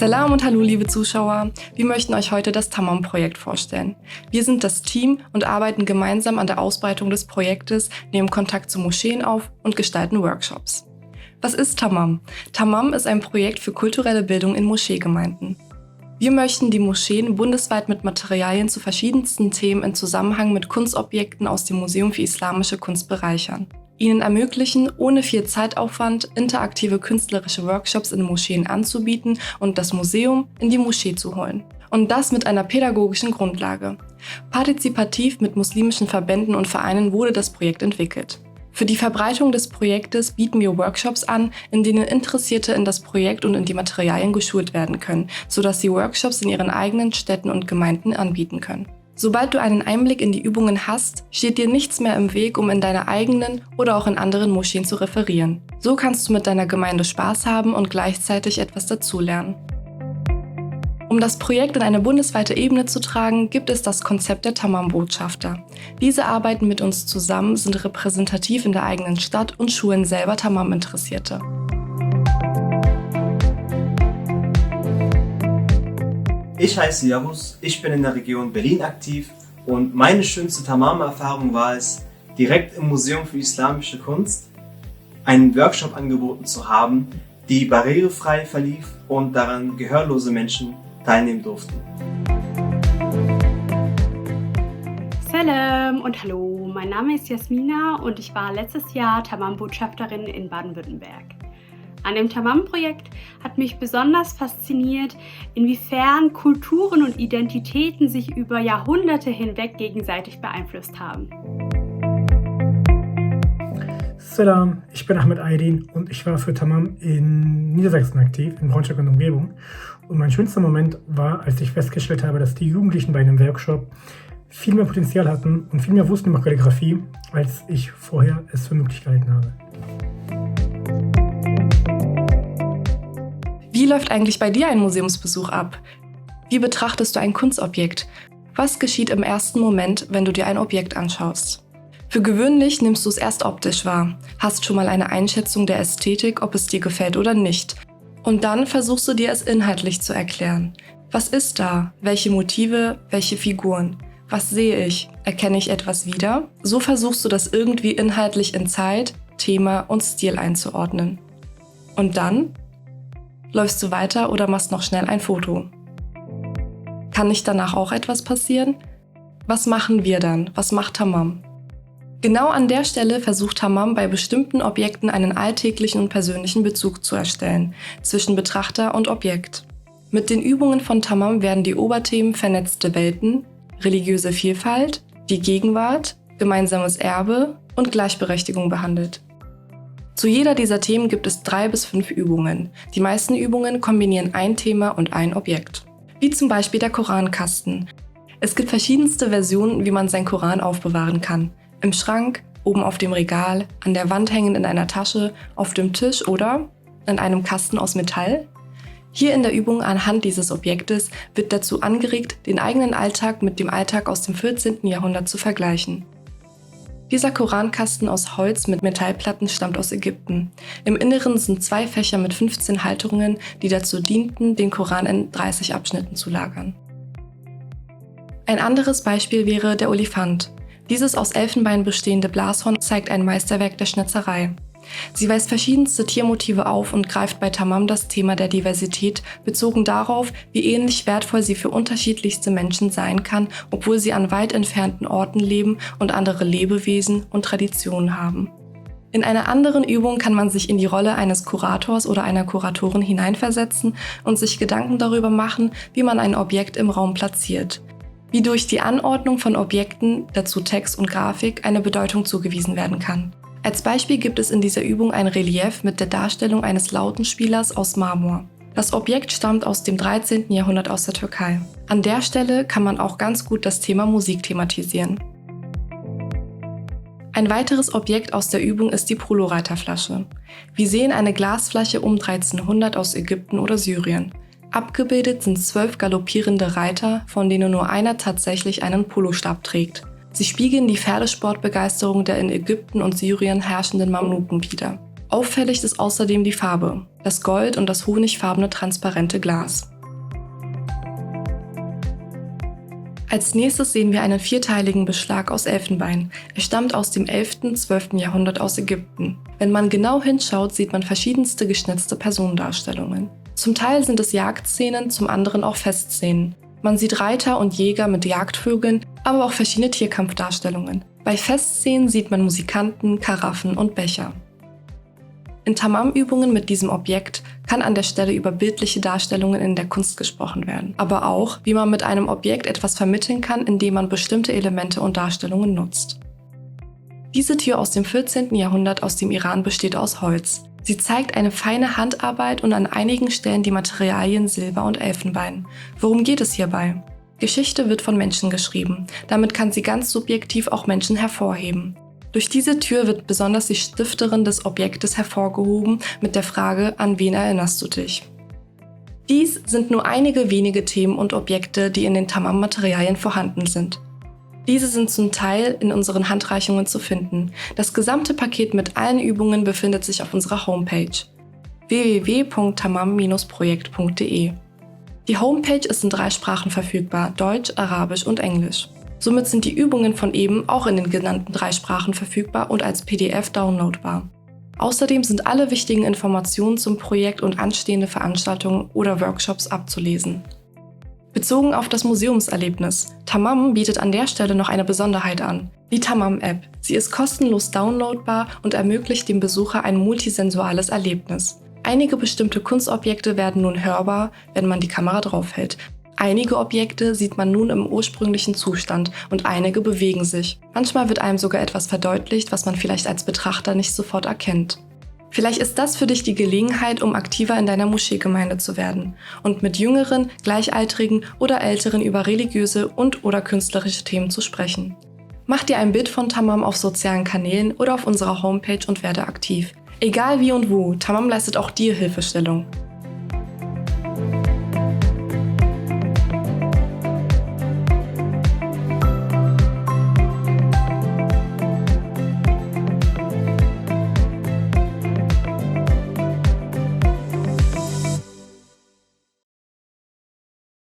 Salam und hallo liebe Zuschauer, wir möchten euch heute das Tamam-Projekt vorstellen. Wir sind das Team und arbeiten gemeinsam an der Ausbreitung des Projektes, nehmen Kontakt zu Moscheen auf und gestalten Workshops. Was ist Tamam? Tamam ist ein Projekt für kulturelle Bildung in Moscheegemeinden. Wir möchten die Moscheen bundesweit mit Materialien zu verschiedensten Themen in Zusammenhang mit Kunstobjekten aus dem Museum für Islamische Kunst bereichern. Ihnen ermöglichen, ohne viel Zeitaufwand, interaktive künstlerische Workshops in Moscheen anzubieten und das Museum in die Moschee zu holen. Und das mit einer pädagogischen Grundlage. Partizipativ mit muslimischen Verbänden und Vereinen wurde das Projekt entwickelt. Für die Verbreitung des Projektes bieten wir Workshops an, in denen Interessierte in das Projekt und in die Materialien geschult werden können, sodass sie Workshops in ihren eigenen Städten und Gemeinden anbieten können. Sobald du einen Einblick in die Übungen hast, steht dir nichts mehr im Weg, um in deiner eigenen oder auch in anderen Moscheen zu referieren. So kannst du mit deiner Gemeinde Spaß haben und gleichzeitig etwas dazulernen. Um das Projekt in eine bundesweite Ebene zu tragen, gibt es das Konzept der Tamam-Botschafter. Diese arbeiten mit uns zusammen, sind repräsentativ in der eigenen Stadt und schulen selber Tamam-Interessierte. Ich heiße Yavuz, ich bin in der Region Berlin aktiv und meine schönste Tamam-Erfahrung war es, direkt im Museum für Islamische Kunst einen Workshop angeboten zu haben, die barrierefrei verlief und daran gehörlose Menschen teilnehmen durften. Salam und hallo, mein Name ist Jasmina und ich war letztes Jahr Tamam-Botschafterin in Baden-Württemberg. An dem Tamam-Projekt hat mich besonders fasziniert, inwiefern Kulturen und Identitäten sich über Jahrhunderte hinweg gegenseitig beeinflusst haben. Salam, ich bin Ahmed Aydin und ich war für Tamam in Niedersachsen aktiv, in Braunschweig und Umgebung. Und mein schönster Moment war, als ich festgestellt habe, dass die Jugendlichen bei dem Workshop viel mehr Potenzial hatten und viel mehr wussten über Kalligrafie, als ich vorher es für möglich gehalten habe. Wie läuft eigentlich bei dir ein Museumsbesuch ab? Wie betrachtest du ein Kunstobjekt? Was geschieht im ersten Moment, wenn du dir ein Objekt anschaust? Für gewöhnlich nimmst du es erst optisch wahr, hast schon mal eine Einschätzung der Ästhetik, ob es dir gefällt oder nicht. Und dann versuchst du dir es inhaltlich zu erklären. Was ist da? Welche Motive? Welche Figuren? Was sehe ich? Erkenne ich etwas wieder? So versuchst du das irgendwie inhaltlich in Zeit, Thema und Stil einzuordnen. Und dann? Läufst du weiter oder machst noch schnell ein Foto? Kann nicht danach auch etwas passieren? Was machen wir dann? Was macht Tamam? Genau an der Stelle versucht Tamam bei bestimmten Objekten einen alltäglichen und persönlichen Bezug zu erstellen, zwischen Betrachter und Objekt. Mit den Übungen von Tamam werden die Oberthemen vernetzte Welten, religiöse Vielfalt, die Gegenwart, gemeinsames Erbe und Gleichberechtigung behandelt. Zu jeder dieser Themen gibt es 3 bis 5 Übungen. Die meisten Übungen kombinieren ein Thema und ein Objekt. Wie zum Beispiel der Korankasten. Es gibt verschiedenste Versionen, wie man seinen Koran aufbewahren kann. Im Schrank, oben auf dem Regal, an der Wand hängend in einer Tasche, auf dem Tisch oder in einem Kasten aus Metall. Hier in der Übung anhand dieses Objektes wird dazu angeregt, den eigenen Alltag mit dem Alltag aus dem 14. Jahrhundert zu vergleichen. Dieser Korankasten aus Holz mit Metallplatten stammt aus Ägypten. Im Inneren sind 2 Fächer mit 15 Halterungen, die dazu dienten, den Koran in 30 Abschnitten zu lagern. Ein anderes Beispiel wäre der Olifant. Dieses aus Elfenbein bestehende Blashorn zeigt ein Meisterwerk der Schnitzerei. Sie weist verschiedenste Tiermotive auf und greift bei Tamam das Thema der Diversität, bezogen darauf, wie ähnlich wertvoll sie für unterschiedlichste Menschen sein kann, obwohl sie an weit entfernten Orten leben und andere Lebewesen und Traditionen haben. In einer anderen Übung kann man sich in die Rolle eines Kurators oder einer Kuratorin hineinversetzen und sich Gedanken darüber machen, wie man ein Objekt im Raum platziert. Wie durch die Anordnung von Objekten, dazu Text und Grafik, eine Bedeutung zugewiesen werden kann. Als Beispiel gibt es in dieser Übung ein Relief mit der Darstellung eines Lautenspielers aus Marmor. Das Objekt stammt aus dem 13. Jahrhundert aus der Türkei. An der Stelle kann man auch ganz gut das Thema Musik thematisieren. Ein weiteres Objekt aus der Übung ist die Prolo-Reiterflasche. Wir sehen eine Glasflasche um 1300 aus Ägypten oder Syrien. Abgebildet sind 12 galoppierende Reiter, von denen nur einer tatsächlich einen Polostab trägt. Sie spiegeln die Pferdesportbegeisterung der in Ägypten und Syrien herrschenden Mamluken wider. Auffällig ist außerdem die Farbe, das Gold und das honigfarbene transparente Glas. Als nächstes sehen wir einen vierteiligen Beschlag aus Elfenbein. Er stammt aus dem 11. / 12. Jahrhundert aus Ägypten. Wenn man genau hinschaut, sieht man verschiedenste geschnitzte Personendarstellungen. Zum Teil sind es Jagdszenen, zum anderen auch Festszenen. Man sieht Reiter und Jäger mit Jagdvögeln, aber auch verschiedene Tierkampfdarstellungen. Bei Festszenen sieht man Musikanten, Karaffen und Becher. In Tamam-Übungen mit diesem Objekt kann an der Stelle über bildliche Darstellungen in der Kunst gesprochen werden, aber auch, wie man mit einem Objekt etwas vermitteln kann, indem man bestimmte Elemente und Darstellungen nutzt. Diese Tür aus dem 14. Jahrhundert aus dem Iran besteht aus Holz. Sie zeigt eine feine Handarbeit und an einigen Stellen die Materialien Silber und Elfenbein. Worum geht es hierbei? Geschichte wird von Menschen geschrieben, damit kann sie ganz subjektiv auch Menschen hervorheben. Durch diese Tür wird besonders die Stifterin des Objektes hervorgehoben mit der Frage, an wen erinnerst du dich? Dies sind nur einige wenige Themen und Objekte, die in den Tamam-Materialien vorhanden sind. Diese sind zum Teil in unseren Handreichungen zu finden. Das gesamte Paket mit allen Übungen befindet sich auf unserer Homepage www.tamam-projekt.de. Die Homepage ist in 3 Sprachen verfügbar, Deutsch, Arabisch und Englisch. Somit sind die Übungen von eben auch in den genannten 3 Sprachen verfügbar und als PDF downloadbar. Außerdem sind alle wichtigen Informationen zum Projekt und anstehende Veranstaltungen oder Workshops abzulesen. Bezogen auf das Museumserlebnis, Tamam bietet an der Stelle noch eine Besonderheit an, die Tamam-App. Sie ist kostenlos downloadbar und ermöglicht dem Besucher ein multisensuales Erlebnis. Einige bestimmte Kunstobjekte werden nun hörbar, wenn man die Kamera draufhält. Einige Objekte sieht man nun im ursprünglichen Zustand und einige bewegen sich. Manchmal wird einem sogar etwas verdeutlicht, was man vielleicht als Betrachter nicht sofort erkennt. Vielleicht ist das für dich die Gelegenheit, um aktiver in deiner Moscheegemeinde zu werden und mit Jüngeren, Gleichaltrigen oder Älteren über religiöse und/oder künstlerische Themen zu sprechen. Mach dir ein Bild von Tamam auf sozialen Kanälen oder auf unserer Homepage und werde aktiv. Egal wie und wo, Tamam leistet auch dir Hilfestellung.